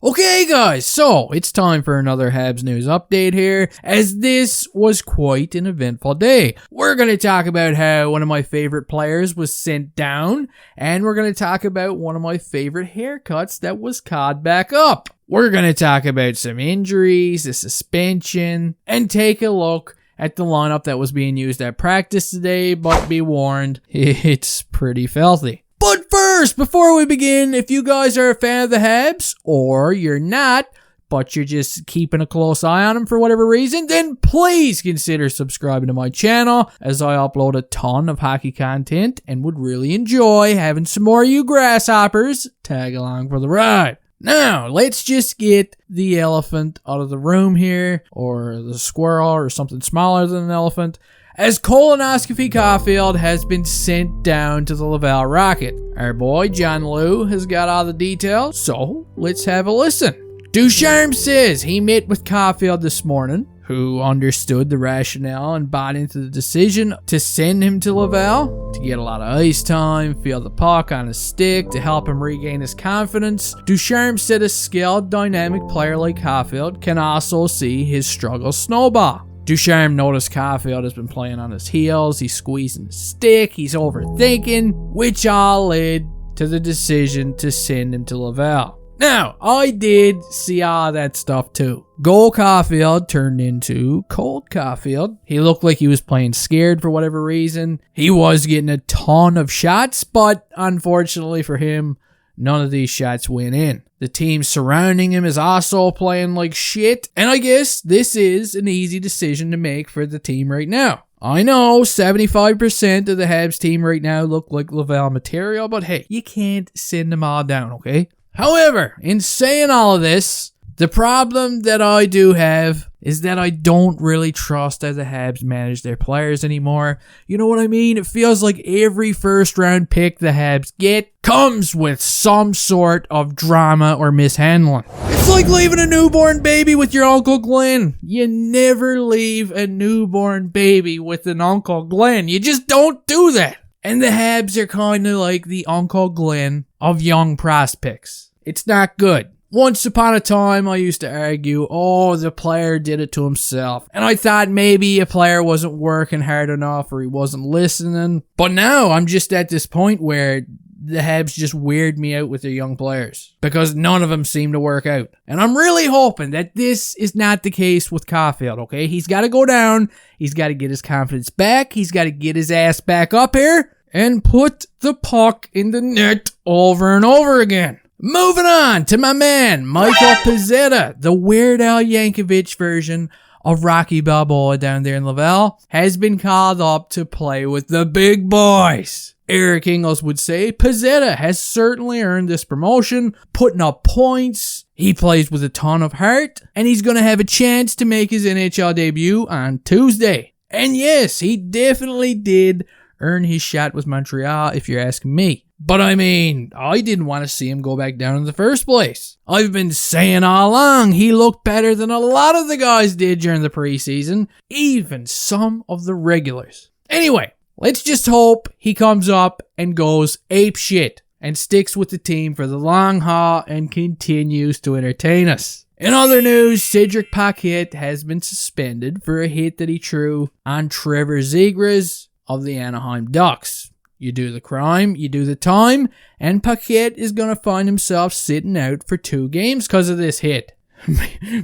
Okay guys, so it's time for another Habs news update here, as this was quite an eventful day. We're going to talk about how one of my favorite players was sent down, and we're going to talk about one of my favorite haircuts that was caught back up. We're going to talk about some injuries, the suspension, and take a look at the lineup that was being used at practice today, but be warned, it's pretty filthy. But first, before we begin, if you guys are a fan of the Habs, or you're not, but you're just keeping a close eye on them for whatever reason, then please consider subscribing to my channel, as I upload a ton of hockey content and would really enjoy having some more of you grasshoppers tag along for the ride. Now, let's just get the elephant out of the room here, or the squirrel, or something smaller than an elephant, as Cole Caufield has been sent down to the Laval Rocket. Our boy John Lou has got all the details, so let's have a listen. Ducharme says he met with Caufield this morning, who understood the rationale and bought into the decision to send him to Laval to get a lot of ice time, feel the puck on his stick to help him regain his confidence. Ducharme said a skilled, dynamic player like Caufield can also see his struggles snowball. Ducharme noticed Caufield has been playing on his heels, he's squeezing the stick, he's overthinking, which all led to the decision to send him to Laval. Now, I did see all that stuff too. Cole Caufield turned into Cole Caufield. He looked like he was playing scared for whatever reason. He was getting a ton of shots, but unfortunately for him, none of these shots went in. The team surrounding him is also playing like shit, and I guess this is an easy decision to make for the team right now. I know 75% of the Habs team right now look like Laval material, but hey, you can't send them all down, okay? However, in saying all of this, the problem that I do have is that I don't really trust how the Habs manage their players anymore. You know what I mean? It feels like every first round pick the Habs get comes with some sort of drama or mishandling. It's like leaving a newborn baby with your Uncle Glenn. You never leave a newborn baby with an Uncle Glenn. You just don't do that. And the Habs are kind of like the Uncle Glenn of young prospects. It's not good. Once upon a time, I used to argue, oh, the player did it to himself. And I thought maybe a player wasn't working hard enough or he wasn't listening. But now I'm just at this point where the Habs just weird me out with their young players, because none of them seem to work out. And I'm really hoping that this is not the case with Caufield, okay? He's got to go down. He's got to get his confidence back. He's got to get his ass back up here and put the puck in the net over and over again. Moving on to my man, Michael Pezzetta, the Weird Al Yankovic version of Rocky Balboa down there in Laval, has been called up to play with the big boys. Eric Ingles would say Pezzetta has certainly earned this promotion, putting up points. He plays with a ton of heart, and he's going to have a chance to make his NHL debut on Tuesday. And yes, he definitely did earn his shot with Montreal, if you're asking me. But I mean, I didn't want to see him go back down in the first place. I've been saying all along he looked better than a lot of the guys did during the preseason, even some of the regulars. Anyway, let's just hope he comes up and goes ape shit and sticks with the team for the long haul and continues to entertain us. In other news, Cedric Paquette has been suspended for a hit that he threw on Trevor Zegras of the Anaheim Ducks. You do the crime, you do the time, and Paquette is going to find himself sitting out for 2 games because of this hit.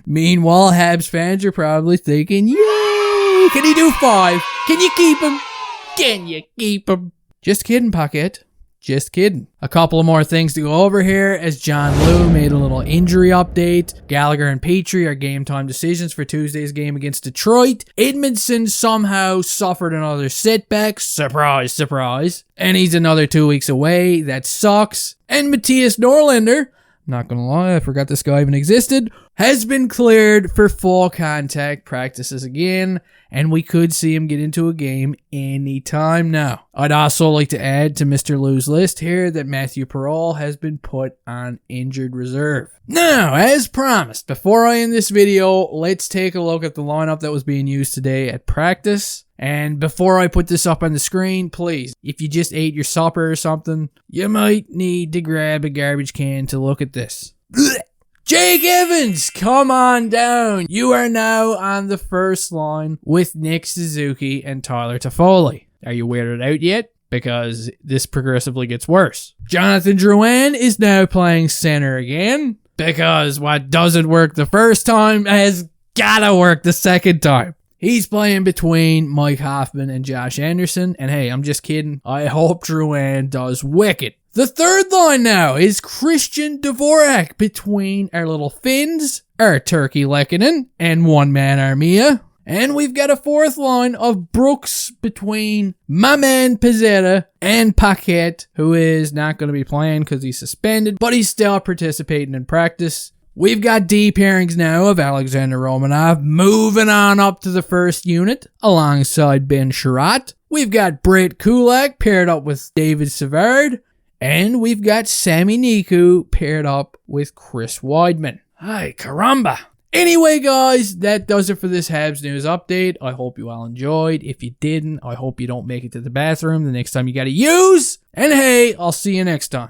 Meanwhile, Habs fans are probably thinking, yay, can he do 5? Can you keep him? Can you keep him? Just kidding, Paquette. Just kidding. A couple of more things to go over here, as John Lou made a little injury update. Gallagher and Petrie are game time decisions for Tuesday's game against Detroit. Edmundson somehow suffered another setback. Surprise, surprise. And he's another 2 weeks away. That sucks. And Matthias Norlinder, not gonna lie, I forgot this guy even existed, has been cleared for full contact practices again, and we could see him get into a game anytime now. I'd also like to add to Mr. Lou's list here that Matthieu Perreault has been put on injured reserve. Now, as promised, before I end this video, let's take a look at the lineup that was being used today at practice. And before I put this up on the screen, please, if you just ate your supper or something, you might need to grab a garbage can to look at this. Jake Evans, come on down. You are now on the first line with Nick Suzuki and Tyler Toffoli. Are you weirded out yet? Because this progressively gets worse. Jonathan Drouin is now playing center again, because what doesn't work the first time has gotta work the second time. He's playing between Mike Hoffman and Josh Anderson, and hey, I'm just kidding. I hope Drouin does wicked. The third line now is Christian Dvorak between our little Finns, our Turkey Lekkinen, and one-man Armia. And we've got a fourth line of Brooks between my man Pezzetta and Paquette, who is not going to be playing because he's suspended, but he's still participating in practice. We've got D pairings now of Alexander Romanov moving on up to the first unit alongside Ben Sherratt. We've got Brett Kulak paired up with David Savard. And we've got Sami Niku paired up with Chris Weidman. Ay, caramba. Anyway, guys, that does it for this Habs news update. I hope you all enjoyed. If you didn't, I hope you don't make it to the bathroom the next time you gotta use. And hey, I'll see you next time.